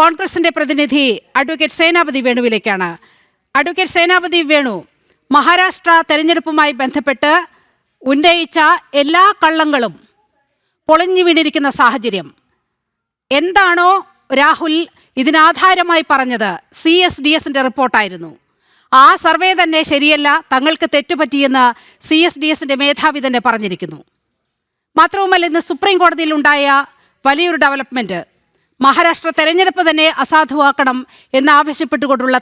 കോൺഗ്രസിന്റെ പ്രതിനിധി അഡ്വക്കേറ്റ് സേനാപതി വേണുവിലേക്കാണ്. അഡ്വക്കേറ്റ് സേനാപതി വേണു, മഹാരാഷ്ട്ര തെരഞ്ഞെടുപ്പുമായി ബന്ധപ്പെട്ട് ഉന്നയിച്ച എല്ലാ കള്ളങ്ങളും പൊളിഞ്ഞു വീണിരിക്കുന്ന സാഹചര്യം, എന്താണോ രാഹുൽ ഇതിനാധാരമായി പറഞ്ഞത് CSDSന്റെ റിപ്പോർട്ടായിരുന്നു. ആ സർവേ തന്നെ ശരിയല്ല, തങ്ങൾക്ക് തെറ്റുപറ്റിയെന്ന് CSDSന്റെ മേധാവി തന്നെ പറഞ്ഞിരിക്കുന്നു. മാത്രവുമല്ല, ഇന്ന് സുപ്രീം കോടതിയിൽ ഉണ്ടായ വലിയൊരു ഡെവലപ്മെന്റ്, മഹാരാഷ്ട്ര തെരഞ്ഞെടുപ്പ് തന്നെ അസാധുവാക്കണം എന്നാവശ്യപ്പെട്ടുകൊണ്ടുള്ള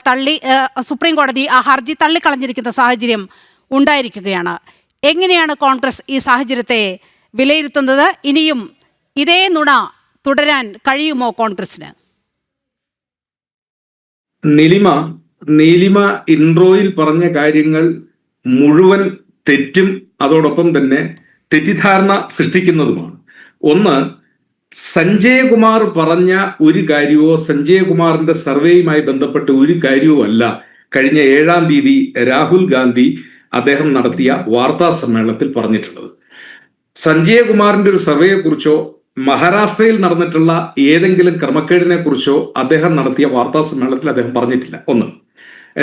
സുപ്രീം കോടതി ആ ഹർജി തള്ളിക്കളഞ്ഞിരിക്കുന്ന സാഹചര്യം ഉണ്ടായിരിക്കുകയാണ്. എങ്ങനെയാണ് കോൺഗ്രസ് ഈ സാഹചര്യത്തെ വിലയിരുത്തുന്നത്? ഇനിയും ഇതേ നുണ തുടരാൻ കഴിയുമോ കോൺഗ്രസിന്? നീലിമ ഇൻട്രോയിൽ പറഞ്ഞ കാര്യങ്ങൾ മുഴുവൻ തെറ്റും അതോടൊപ്പം തന്നെ തെറ്റിദ്ധാരണ സൃഷ്ടിക്കുന്നതുമാണ്. ഒന്ന്, സഞ്ജയ് കുമാർ പറഞ്ഞ ഒരു കാര്യമോ സഞ്ജയ് കുമാറിന്റെ സർവേയുമായി ബന്ധപ്പെട്ട ഒരു കാര്യവും അല്ല കഴിഞ്ഞ 7-ാം തീയതി രാഹുൽ ഗാന്ധി അദ്ദേഹം നടത്തിയ വാർത്താ സമ്മേളനത്തിൽ പറഞ്ഞിട്ടുള്ളത്. സഞ്ജയ് കുമാറിന്റെ ഒരു സർവേയെ കുറിച്ചോ മഹാരാഷ്ട്രയിൽ നടന്നിട്ടുള്ള ഏതെങ്കിലും ക്രമക്കേടിനെ കുറിച്ചോ അദ്ദേഹം നടത്തിയ വാർത്താ സമ്മേളനത്തിൽ അദ്ദേഹം പറഞ്ഞിട്ടില്ല. ഒന്ന്.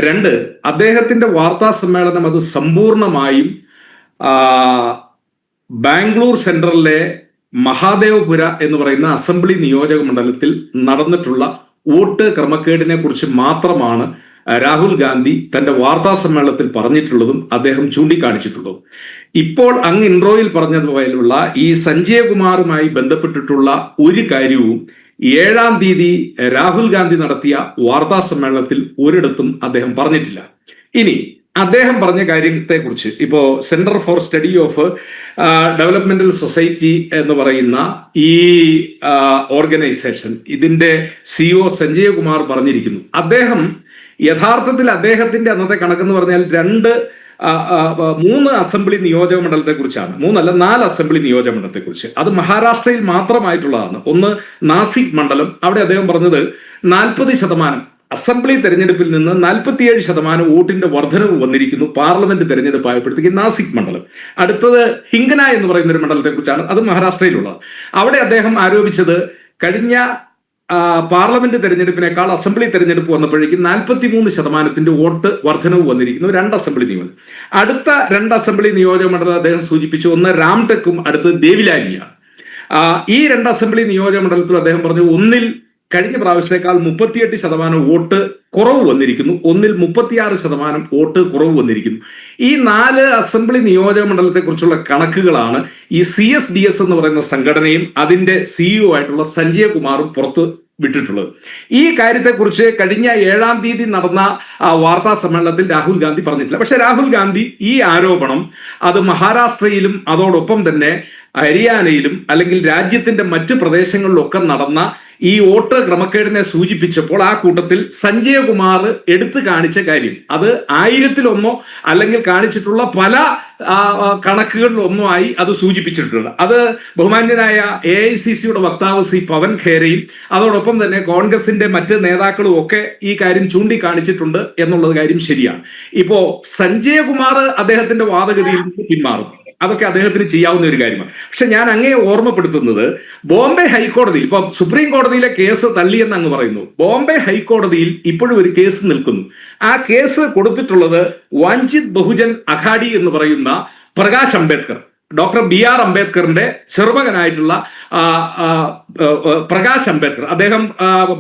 രണ്ട്, അദ്ദേഹത്തിന്റെ വാർത്താ സമ്മേളനം അത് സമ്പൂർണമായും ബാംഗ്ലൂർ സെൻട്രലിലെ മഹാദേവപുര എന്ന് പറയുന്ന അസംബ്ലി നിയോജക മണ്ഡലത്തിൽ നടന്നിട്ടുള്ള വോട്ട് ക്രമക്കേടിനെ കുറിച്ച് മാത്രമാണ് രാഹുൽ ഗാന്ധി തന്റെ വാർത്താ സമ്മേളനത്തിൽ പറഞ്ഞിട്ടുള്ളതും അദ്ദേഹം ചൂണ്ടിക്കാണിച്ചിട്ടുള്ളതും. ഇപ്പോൾ അങ്ങ് ഇൻട്രോയിൽ പറഞ്ഞതുപോലുള്ള ഈ സഞ്ജയ് കുമാറുമായി ബന്ധപ്പെട്ടിട്ടുള്ള ഒരു കാര്യവും 7-ാം തീയതി രാഹുൽ ഗാന്ധി നടത്തിയ വാർത്താ സമ്മേളനത്തിൽ ഒരിടത്തും അദ്ദേഹം പറഞ്ഞിട്ടില്ല. ഇനി അദ്ദേഹം പറഞ്ഞ കാര്യത്തെക്കുറിച്ച് ഇപ്പോ centre for study of developmental society എന്ന് പറയുന്ന ഈ ഓർഗനൈസേഷൻ, ഇതിന്റെ CEO സഞ്ജയ് കുമാർ പറഞ്ഞിരിക്കുന്നു, യഥാർത്ഥത്തിൽ അദ്ദേഹത്തിന്റെ അന്നത്തെ കണക്കെന്ന് പറഞ്ഞാൽ 3 അസംബ്ലി നിയോജക മണ്ഡലത്തെ കുറിച്ചാണ്. 4 അസംബ്ലി നിയോജക മണ്ഡലത്തെ കുറിച്ച്. അത് മഹാരാഷ്ട്രയിൽ മാത്രമായിട്ടുള്ളതാണ്. ഒന്ന് നാസിക് മണ്ഡലം, അവിടെ അദ്ദേഹം പറഞ്ഞത് 40% അസംബ്ലി തെരഞ്ഞെടുപ്പിൽ നിന്ന് 47% വോട്ടിന്റെ വർധനവ് വന്നിരിക്കുന്നു പാർലമെന്റ് തെരഞ്ഞെടുപ്പ് ആയപ്പോഴത്തേക്ക് നാസിക് മണ്ഡലം. അടുത്തത് ഹിംഗന എന്ന് പറയുന്ന ഒരു മണ്ഡലത്തെ കുറിച്ചാണ്, അത് മഹാരാഷ്ട്രയിലുള്ളത്. അവിടെ അദ്ദേഹം ആരോപിച്ചത് കഴിഞ്ഞ പാർലമെന്റ് തെരഞ്ഞെടുപ്പിനേക്കാൾ അസംബ്ലി തെരഞ്ഞെടുപ്പ് വന്നപ്പോഴേക്കും 43% വോട്ട് വർധനവ് വന്നിരിക്കുന്നു 2 അസംബ്ലി നിയോജകം. അടുത്ത 2 അസംബ്ലി നിയോജക മണ്ഡലം അദ്ദേഹം സൂചിപ്പിച്ചു, ഒന്ന് രാംടെക്കും അടുത്തത് ദേവിലാലിയാണ്. ഈ 2 അസംബ്ലി നിയോജക മണ്ഡലത്തിൽ അദ്ദേഹം പറഞ്ഞു, ഒന്നിൽ കഴിഞ്ഞ പ്രാവശ്യത്തേക്കാൾ 38% വോട്ട് കുറവ് വന്നിരിക്കുന്നു, ഒന്നിൽ 36% വോട്ട് കുറവ് വന്നിരിക്കുന്നു. ഈ 4 അസംബ്ലി നിയോജക മണ്ഡലത്തെ കുറിച്ചുള്ള കണക്കുകളാണ് ഈ CSDS എന്ന് പറയുന്ന സംഘടനയും അതിന്റെ CEO ആയിട്ടുള്ള സഞ്ജയ് കുമാറും പുറത്ത് വിട്ടിട്ടുള്ളത്. ഈ കാര്യത്തെക്കുറിച്ച് കഴിഞ്ഞ 7-ാം തീയതി നടന്ന വാർത്താ സമ്മേളനത്തിൽ രാഹുൽ ഗാന്ധി പറഞ്ഞിട്ടില്ല. പക്ഷെ രാഹുൽ ഗാന്ധി ഈ ആരോപണം അത് മഹാരാഷ്ട്രയിലും അതോടൊപ്പം തന്നെ ഹരിയാനയിലും അല്ലെങ്കിൽ രാജ്യത്തിന്റെ മറ്റു പ്രദേശങ്ങളിലൊക്കെ നടന്ന ഈ വോട്ട് ക്രമക്കേടിനെ സൂചിപ്പിച്ചപ്പോൾ ആ കൂട്ടത്തിൽ സഞ്ജയ് കുമാർ എടുത്തു കാണിച്ച കാര്യം അത് 1000-ലൊന്നോ അല്ലെങ്കിൽ കാണിച്ചിട്ടുള്ള പല കണക്കുകളിലൊന്നോ ആയി അത് സൂചിപ്പിച്ചിട്ടുണ്ട്. അത് ബഹുമാന്യനായ AICCയുടെ വക്താവ് ശ്രീ പവൻ ഖേരയും അതോടൊപ്പം തന്നെ കോൺഗ്രസിന്റെ മറ്റ് നേതാക്കളും ഒക്കെ ഈ കാര്യം ചൂണ്ടിക്കാണിച്ചിട്ടുണ്ട് എന്നുള്ളത് കാര്യം ശരിയാണ്. ഇപ്പോ സഞ്ജയ് കുമാർ അദ്ദേഹത്തിന്റെ വാദഗതിയിൽ നിന്ന് പിന്മാറുന്നു, അതൊക്കെ അദ്ദേഹത്തിന് ചെയ്യാവുന്ന ഒരു കാര്യമാണ്. പക്ഷെ ഞാൻ അങ്ങേ ഓർമ്മപ്പെടുത്തുന്നത്, ബോംബെ ഹൈക്കോടതിയിൽ ഇപ്പൊ സുപ്രീം കോടതിയിലെ കേസ് തള്ളിയെന്ന് അങ്ങ് പറയുന്നു, ബോംബെ ഹൈക്കോടതിയിൽ ഇപ്പോഴും ഒരു കേസ് നിൽക്കുന്നു. ആ കേസ് കൊടുത്തിട്ടുള്ളത് വഞ്ചിത് ബഹുജൻ അഘാഡി എന്ന് പറയുന്ന പ്രകാശ് അംബേദ്കർ, ഡോക്ടർ BR അംബേദ്കറിന്റെ ചെറുമകനായിട്ടുള്ള പ്രകാശ് അംബേദ്കർ, അദ്ദേഹം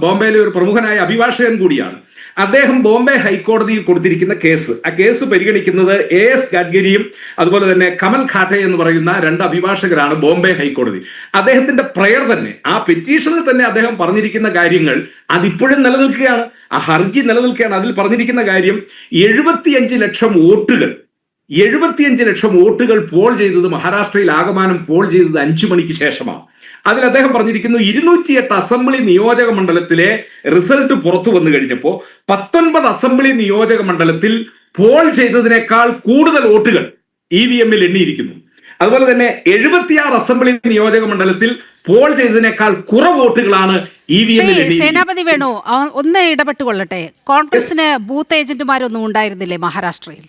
ബോംബെയിലെ ഒരു പ്രമുഖനായ അഭിഭാഷകൻ കൂടിയാണ്. അദ്ദേഹം ബോംബെ ഹൈക്കോടതിയിൽ കൊടുത്തിരിക്കുന്ന കേസ്, ആ കേസ് പരിഗണിക്കുന്നത് AS ഗഡ്കരിയും അതുപോലെ തന്നെ കമൽ ഖാട്ടെ എന്ന് പറയുന്ന 2 അഭിഭാഷകരാണ് ബോംബെ ഹൈക്കോടതി. അദ്ദേഹത്തിന്റെ പ്രയർ തന്നെ, ആ പെറ്റീഷനിൽ തന്നെ അദ്ദേഹം പറഞ്ഞിരിക്കുന്ന കാര്യങ്ങൾ അതിപ്പോഴും നിലനിൽക്കുകയാണ്, ആ ഹർജി നിലനിൽക്കുകയാണ്. അതിൽ പറഞ്ഞിരിക്കുന്ന കാര്യം 75 ലക്ഷം വോട്ടുകൾ പോൾ ചെയ്തത് മഹാരാഷ്ട്രയിൽ ആകമാനം പോൾ ചെയ്തത് 5 മണിക്ക് ശേഷമാണ്. അതിൽ അദ്ദേഹം പറഞ്ഞിരിക്കുന്നു 208 അസംബ്ലി നിയോജക മണ്ഡലത്തിലെ റിസൾട്ട് പുറത്തു വന്നു കഴിഞ്ഞപ്പോൾ 19 അസംബ്ലി നിയോജക മണ്ഡലത്തിൽ പോൾ ചെയ്തതിനേക്കാൾ കൂടുതൽ വോട്ടുകൾ EVM-ൽ എണ്ണിയിരിക്കുന്നു. അതുപോലെ തന്നെ 76 അസംബ്ലി നിയോജക മണ്ഡലത്തിൽ പോൾ ചെയ്തതിനേക്കാൾ കുറവ് വോട്ടുകളാണ് EVM-ൽ. സേനാപതി വേണു, ഒന്ന് ഇടപെട്ടുകൊള്ളട്ടെ. കോൺഗ്രസിന് ബൂത്ത് ഏജന്റുമാരൊന്നും ഉണ്ടായിരുന്നില്ലേ മഹാരാഷ്ട്രയിൽ?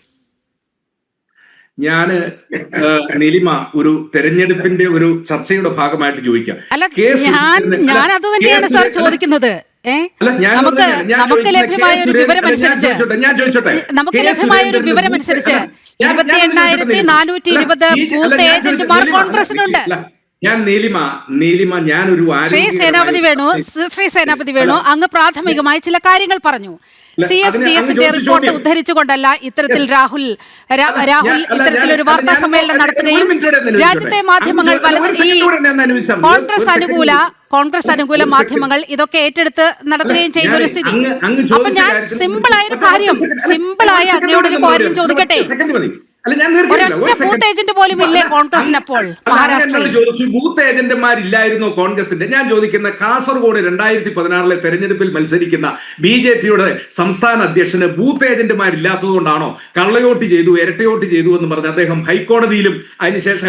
നീലിമ ഒരു തെരഞ്ഞെടുപ്പിന്റെ ഒരു ചർച്ചയുടെ ഭാഗമായിട്ട് ചോദിക്കാം. ഞാൻ അത് തന്നെയാണ് സാർ ചോദിക്കുന്നത്. അല്ല, ഞാൻ നമുക്ക് ഞാൻ നമുക്ക് ചോദിക്കുന്ന ലഭ്യമായ ഒരു കെ. വിവരമനുസരിച്ച് ഞാൻ ചോദിച്ചോട്ടെ നമുക്ക് കെ. ലഭ്യമായ ഒരു സുരേന്ദ്രൻ വിവരമനുസരിച്ച് ഞാൻ 28,420 ബൂത്ത് ഏജന്റുമാർ കോൺഗ്രസിനുണ്ട്. ഞാൻ നീലിമ ഞാനൊരു ശ്രീ സേനാപതി വേണു അങ്ങ് പ്രാഥമികമായി ചില കാര്യങ്ങൾ പറഞ്ഞു. CSDSന്റെ റിപ്പോർട്ട് ഉദ്ധരിച്ചുകൊണ്ടല്ല ഇത്തരത്തിൽ രാഹുൽ ഇത്തരത്തിലൊരു വാർത്താ സമ്മേളനം നടത്തുകയും രാജ്യത്തെ മാധ്യമങ്ങൾ കോൺഗ്രസ് അനുകൂല മാധ്യമങ്ങൾ ഇതൊക്കെ ഏറ്റെടുത്ത് നടത്തുകയും ചെയ്യുന്ന ഒരു സ്ഥിതി. അപ്പൊ ഞാൻ സിമ്പിളായ അങ്ങയോടൊരു കാര്യം ചോദിക്കട്ടെ. ഒരൊറ്റ ബൂത്ത് ഏജന്റ് പോലും ഇല്ലേ കോൺഗ്രസിന് അപ്പോൾ മഹാരാഷ്ട്രയിൽ? ബൂത്ത് ഏജന്റുമാരില്ലായിരുന്നോ കോൺഗ്രസിന്റെ? ഞാൻ ചോദിക്കുന്ന കാസർഗോഡ് 2016 തെരഞ്ഞെടുപ്പിൽ മത്സരിക്കുന്ന BJPയുടെ സംസ്ഥാന അധ്യക്ഷന് ബൂത്ത് ഏജന്റുമാരില്ലാത്തതുകൊണ്ടാണോ കള്ളയോട്ട് ചെയ്തു, ഇരട്ടയോട്ട് ചെയ്തു എന്ന് പറഞ്ഞ് അദ്ദേഹം ഹൈക്കോടതിയിലും അതിനുശേഷം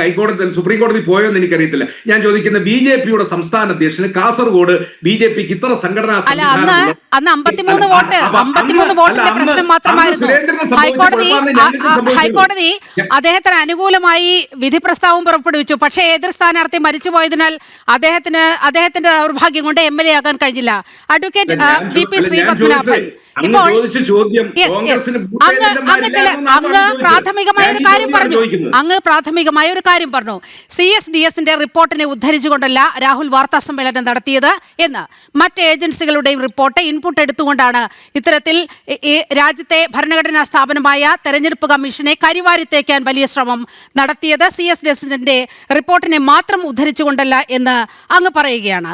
സുപ്രീം കോടതി പോയോ എന്ന് എനിക്കറിയത്തില്ല. ഞാൻ ചോദിക്കുന്ന BJPയുടെ സംസ്ഥാന അധ്യക്ഷന് കാസർഗോഡ് BJPക്ക് ഇത്ര സംഘടനാ അന്ന് 53 വോട്ടിന്റെ പ്രശ്നം മാത്രമായിരുന്നു. ഹൈക്കോടതി അദ്ദേഹത്തിന് അനുകൂലമായി വിധി പ്രസ്താവം പുറപ്പെടുവിച്ചു. പക്ഷേ എതിർ സ്ഥാനാർത്ഥി മരിച്ചുപോയതിനാൽ അദ്ദേഹത്തിന്റെ ദൗർഭാഗ്യം കൊണ്ട് MLA ആകാൻ കഴിഞ്ഞില്ല. അഡ്വക്കേറ്റ് VP ശ്രീപത്മനാഭൻ, ഇപ്പോൾ അങ്ങ് പ്രാഥമികമായ ഒരു കാര്യം പറഞ്ഞു. CSDSന്റെ റിപ്പോർട്ടിനെ ഉദ്ധരിച്ചുകൊണ്ടല്ല രാഹുൽ വാർത്താ സമ്മേളനം നടത്തിയത് എന്ന്. മറ്റ് ഏജൻസികളുടെയും റിപ്പോർട്ട് ഇൻപുട്ട് എടുത്തുകൊണ്ടാണ് ഇത്തരത്തിൽ രാജ്യത്തെ ഭരണഘടനാ സ്ഥാപനമായ തെരഞ്ഞെടുപ്പ് കമ്മീഷനെ കരിവാരിത്തേക്കാൻ വലിയ ശ്രമം നടത്തിയത്. CSDSന്റെ റിപ്പോർട്ടിനെ മാത്രം ഉദ്ധരിച്ചുകൊണ്ടല്ല എന്ന് അങ്ങ് പറയുകയാണ്.